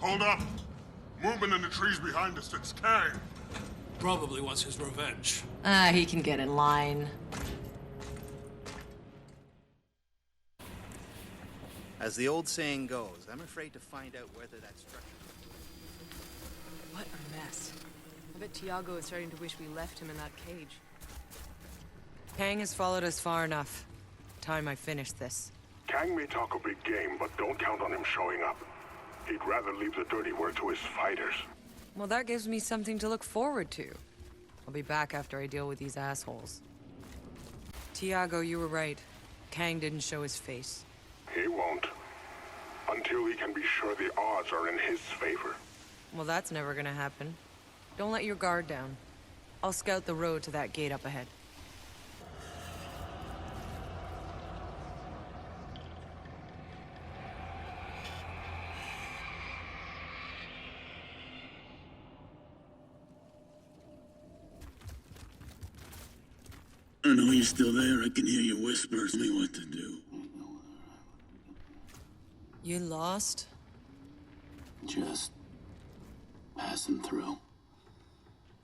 Hold up! Movement in the trees behind us, it's Kang! Probably wants his revenge. He can get in line. As the old saying goes, I'm afraid to find out whether that structure... What a mess. I bet Tiago is starting to wish we left him in that cage. Kang has followed us far enough. Time I finish this. Kang may talk a big game, but don't count on him showing up. He'd rather leave the dirty work to his fighters. Well, that gives me something to look forward to. I'll be back after I deal with these assholes. Tiago, you were right. Kang didn't show his face. He won't. Until he can be sure the odds are in his favor. Well, that's never gonna happen. Don't let your guard down. I'll scout the road to that gate up ahead. I know you're still there. I can hear your whispers. Tell me what to do. You lost? Just passing through.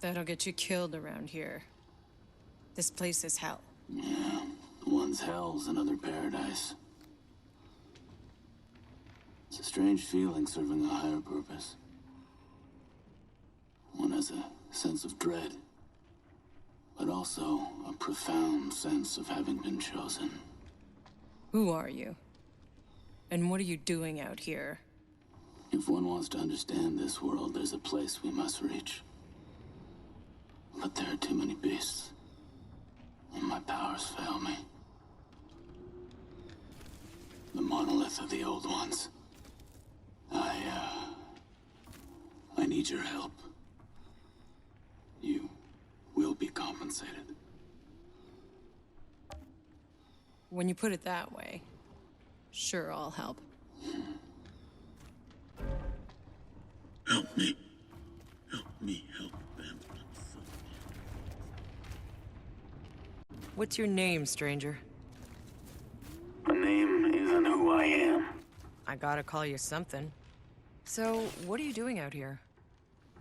That'll get you killed around here. This place is hell. Yeah, one's hell's another paradise. It's a strange feeling serving a higher purpose. One has a sense of dread, but also a profound sense of having been chosen. Who are you? And what are you doing out here? If one wants to understand this world, there's a place we must reach. But there are too many beasts, and my powers fail me. The monolith of the old ones. I need your help. You will be compensated. When you put it that way, sure, I'll help. Help me. Help me help them. What's your name, stranger? My name isn't who I am. I gotta call you something. So, what are you doing out here?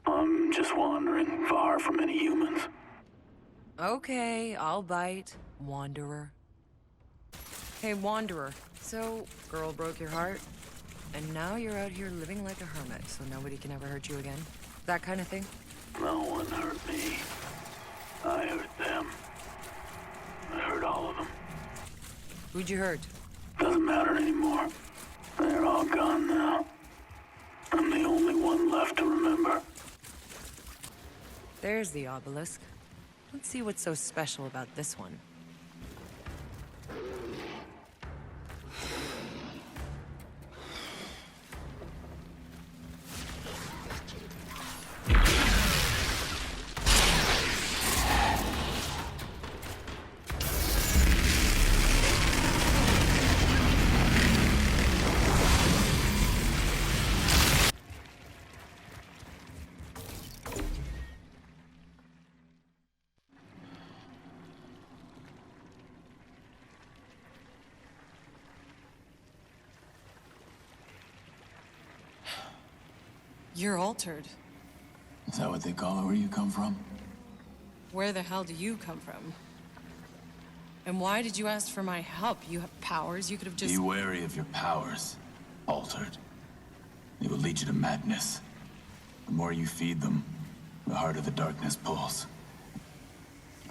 I'm just wandering far from any humans. Okay, I'll bite. Wanderer. Hey, Wanderer. So, girl broke your heart? And now you're out here living like a hermit, so nobody can ever hurt you again? That kind of thing? No one hurt me. I hurt them. I hurt all of them. Who'd you hurt? Doesn't matter anymore. They're all gone now. I'm the only one left to remember. There's the obelisk. Let's see what's so special about this one. You're altered. Is that what they call it where you come from? Where the hell do you come from? And why did you ask for my help? You have powers, you could have just... Be wary of your powers, altered. They will lead you to madness. The more you feed them, the harder the darkness pulls.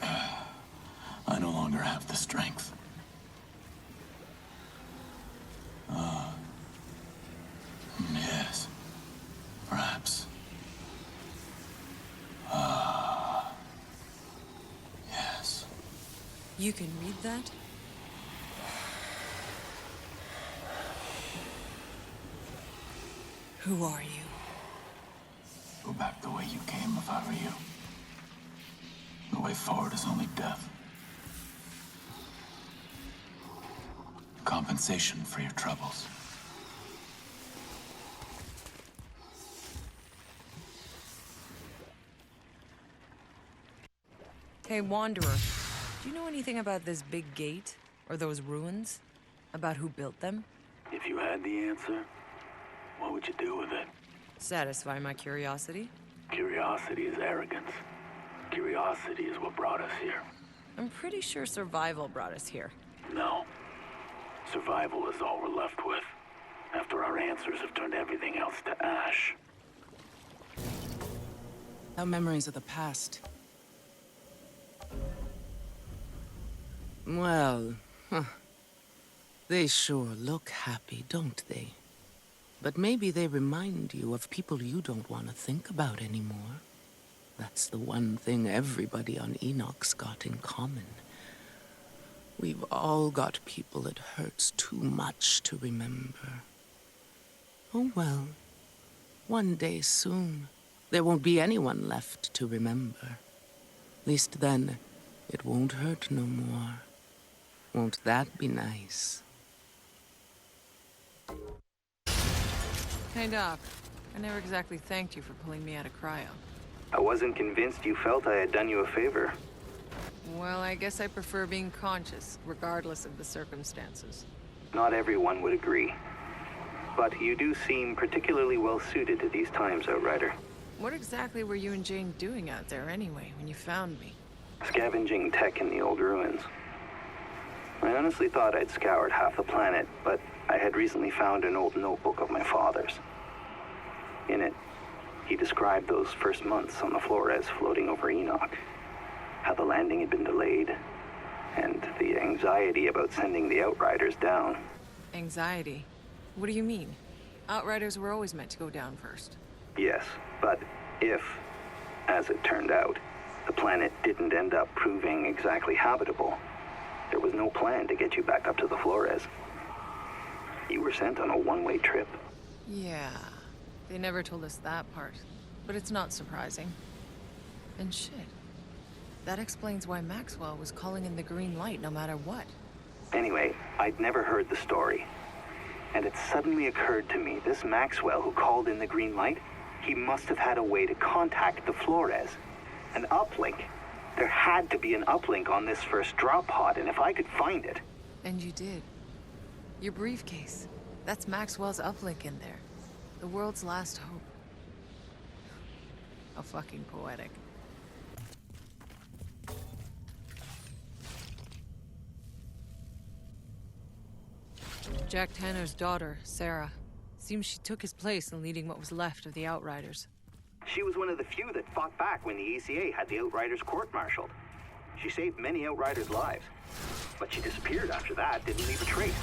I no longer have the strength. Yes. Perhaps. Yes. You can read that? Who are you? Go back the way you came if I were you. The way forward is only death. Compensation for your troubles. Hey, Wanderer. Do you know anything about this big gate? Or those ruins? About who built them? If you had the answer, what would you do with it? Satisfy my curiosity? Curiosity is arrogance. Curiosity is what brought us here. I'm pretty sure survival brought us here. No. Survival is all we're left with, after our answers have turned everything else to ash. Our memories of the past. Well, they sure look happy, don't they? But maybe they remind you of people you don't want to think about anymore. That's the one thing everybody on Enoch's got in common. We've all got people it hurts too much to remember. Oh well, one day soon, there won't be anyone left to remember. Least then, it won't hurt no more. Won't that be nice? Hey, Doc. I never exactly thanked you for pulling me out of cryo. I wasn't convinced you felt I had done you a favor. Well, I guess I prefer being conscious, regardless of the circumstances. Not everyone would agree. But you do seem particularly well suited to these times, Outrider. What exactly were you and Jane doing out there anyway, when you found me? Scavenging tech in the old ruins. I honestly thought I'd scoured half the planet, but I had recently found an old notebook of my father's. In it, he described those first months on the Flores floating over Enoch. How the landing had been delayed, and the anxiety about sending the Outriders down. Anxiety? What do you mean? Outriders were always meant to go down first. Yes, but if, as it turned out, the planet didn't end up proving exactly habitable, there was no plan to get you back up to the Flores. You were sent on a one-way trip. Yeah, they never told us that part. But it's not surprising. And shit, that explains why Maxwell was calling in the green light no matter what. Anyway, I'd never heard the story. And it suddenly occurred to me, this Maxwell who called in the green light, he must have had a way to contact the Flores. An uplink. There had to be an uplink on this first drop pod, and if I could find it... And you did. Your briefcase. That's Maxwell's uplink in there. The world's last hope. How fucking poetic. Jack Tanner's daughter, Sarah. Seems she took his place in leading what was left of the Outriders. She was one of the few that fought back when the ACA had the Outriders court-martialed. She saved many Outriders' lives. But she disappeared after that, didn't leave a trace.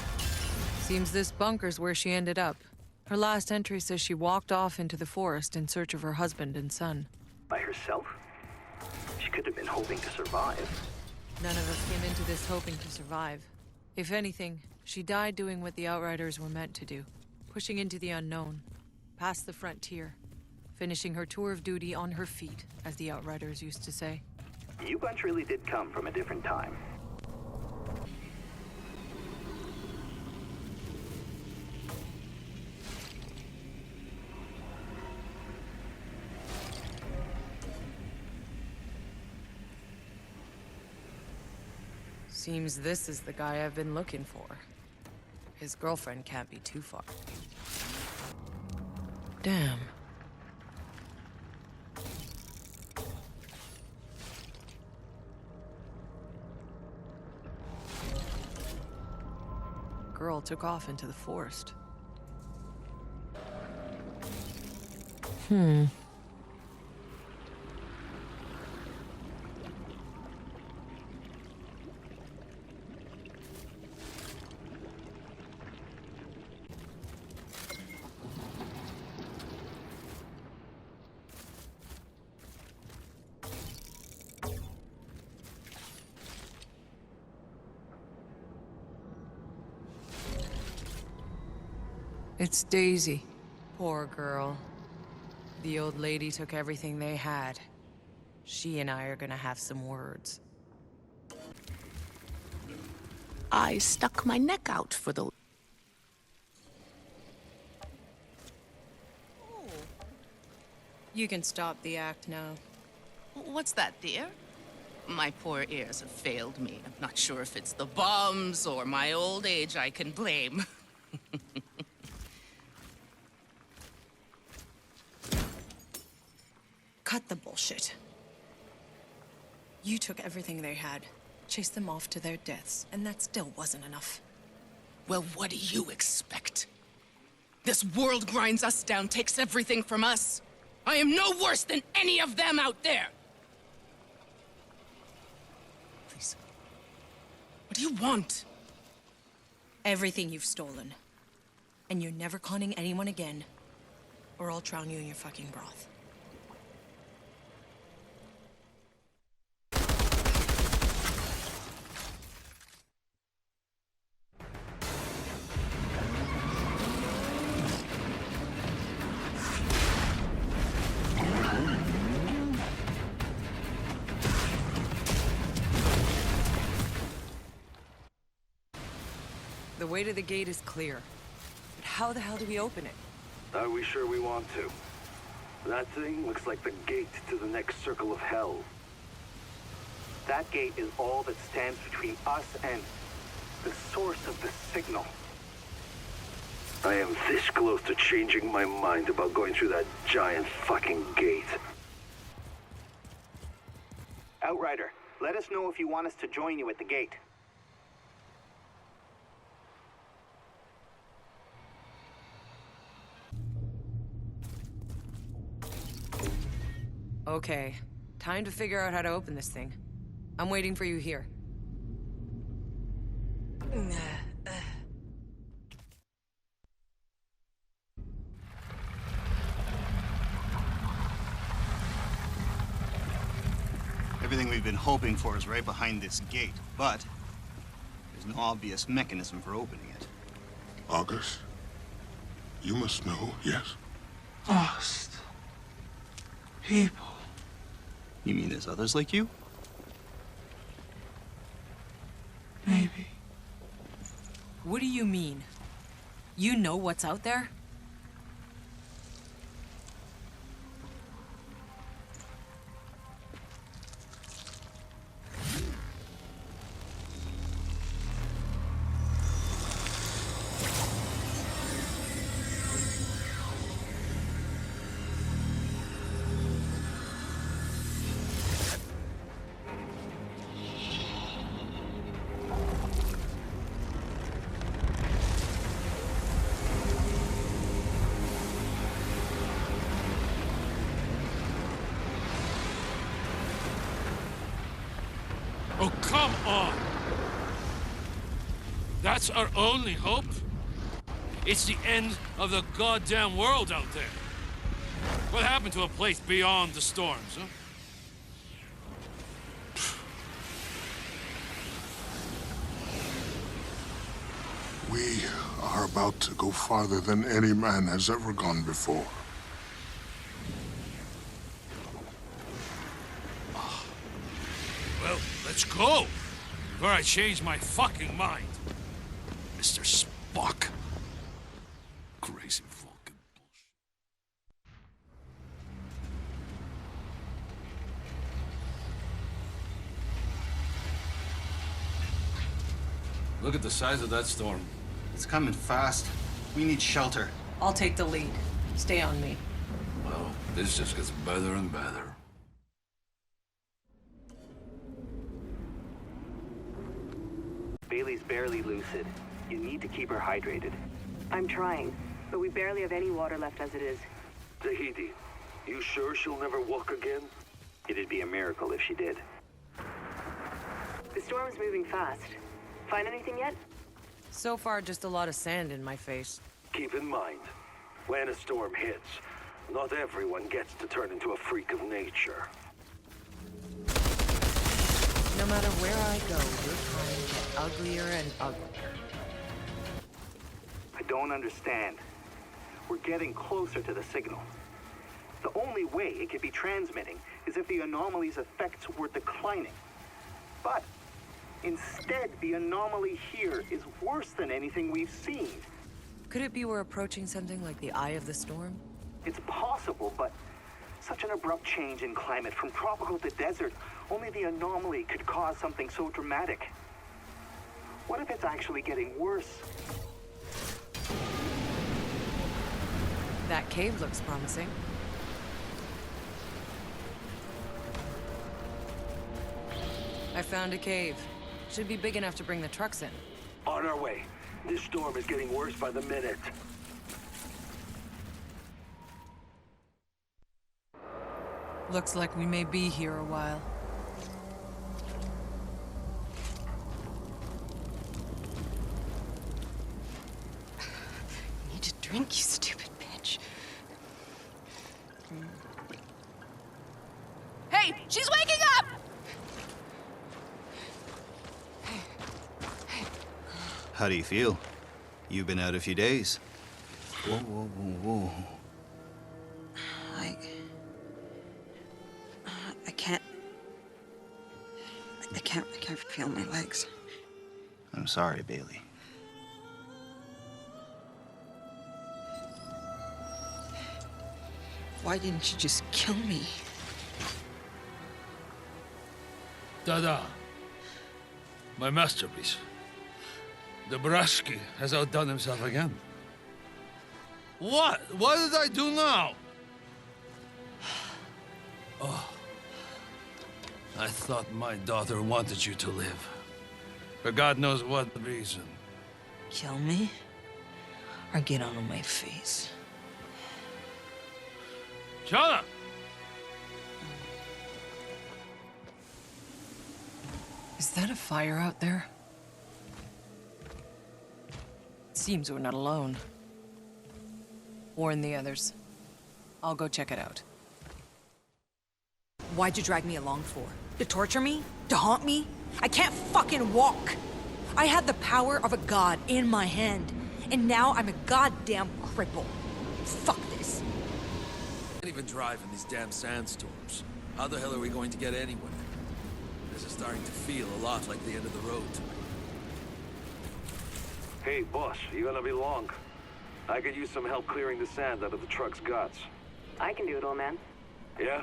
Seems this bunker's where she ended up. Her last entry says she walked off into the forest in search of her husband and son. By herself? She could have been hoping to survive. None of us came into this hoping to survive. If anything, she died doing what the Outriders were meant to do. Pushing into the unknown. Past the frontier. Finishing her tour of duty on her feet, as the Outriders used to say. You bunch really did come from a different time. Seems this is the guy I've been looking for. His girlfriend can't be too far. Damn. Girl took off into the forest. It's Daisy. Poor girl. The old lady took everything they had. She and I are gonna have some words. I stuck my neck out for the... You can stop the act now. What's that, dear? My poor ears have failed me. I'm not sure if it's the bombs or my old age I can blame. Cut the bullshit. You took everything they had, chased them off to their deaths, and that still wasn't enough. Well, what do you expect? This world grinds us down, takes everything from us. I am no worse than any of them out there! Please. What do you want? Everything you've stolen. And you're never conning anyone again, or I'll drown you in your fucking broth. The way to the gate is clear. But how the hell do we open it? Are we sure we want to? That thing looks like the gate to the next circle of hell. That gate is all that stands between us and the source of the signal. I am this close to changing my mind about going through that giant fucking gate. Outrider, let us know if you want us to join you at the gate. Okay, time to figure out how to open this thing. I'm waiting for you here. Everything we've been hoping for is right behind this gate, but there's no obvious mechanism for opening it. August, you must know, yes? Lost people. You mean there's others like you? Maybe. What do you mean? You know what's out there? Oh, come on! That's our only hope? It's the end of the goddamn world out there. What happened to a place beyond the storms, huh? We are about to go farther than any man has ever gone before. Well, let's go! Before I change my fucking mind. Mr. Spock. Crazy fucking bullshit. Look at the size of that storm. It's coming fast. We need shelter. I'll take the lead. Stay on me. Well, this just gets better and better. Bailey's barely lucid. You need to keep her hydrated. I'm trying, but we barely have any water left as it is. Tahiti, you sure she'll never walk again? It'd be a miracle if she did. The storm's moving fast. Find anything yet? So far, just a lot of sand in my face. Keep in mind, when a storm hits, not everyone gets to turn into a freak of nature. No matter where I go, your kind get uglier and uglier. I don't understand. We're getting closer to the signal. The only way it could be transmitting is if the anomaly's effects were declining. But instead, the anomaly here is worse than anything we've seen. Could it be we're approaching something like the eye of the storm? It's possible, but such an abrupt change in climate from tropical to desert, only the anomaly could cause something so dramatic. What if it's actually getting worse? That cave looks promising. I found a cave. Should be big enough to bring the trucks in. On our way. This storm is getting worse by the minute. Looks like we may be here a while. You need to drink, you stupid bitch. Hey, she's waking up! How do you feel? You've been out a few days. Whoa, whoa, whoa, whoa. I can't feel my legs. I'm sorry, Bailey. Why didn't you just kill me? Dada. My masterpiece. Dabrowski has outdone himself again. What? What did I do now? Oh. I thought my daughter wanted you to live. For God knows what reason. Kill me? Or get on my face? Shut up! Is that a fire out there? Seems we're not alone. Warn the others. I'll go check it out. Why'd you drag me along for? To torture me? To haunt me? I can't fucking walk! I had the power of a god in my hand, and now I'm a goddamn cripple. Fuck this. Can't even drive in these damn sandstorms. How the hell are we going to get anywhere? This is starting to feel a lot like the end of the road to me. Hey, boss, you gonna be long? I could use some help clearing the sand out of the truck's guts. I can do it, old man. Yeah?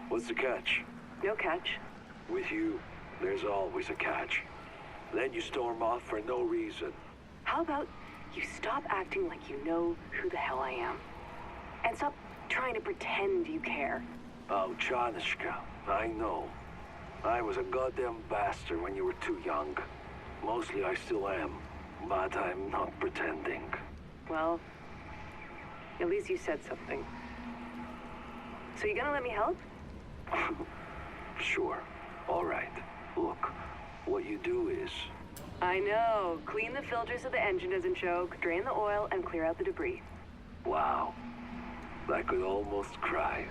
What's the catch? No catch. With you, there's always a catch. Then you storm off for no reason. How about you stop acting like you know who the hell I am? And stop trying to pretend you care. Oh, Chanishka, I know. I was a goddamn bastard when you were too young. Mostly I still am, but I'm not pretending. Well, at least you said something. So you gonna let me help? Sure. All right. Look, what you do is... I know. Clean the filters so the engine doesn't choke, drain the oil, and clear out the debris. Wow. I could almost cry.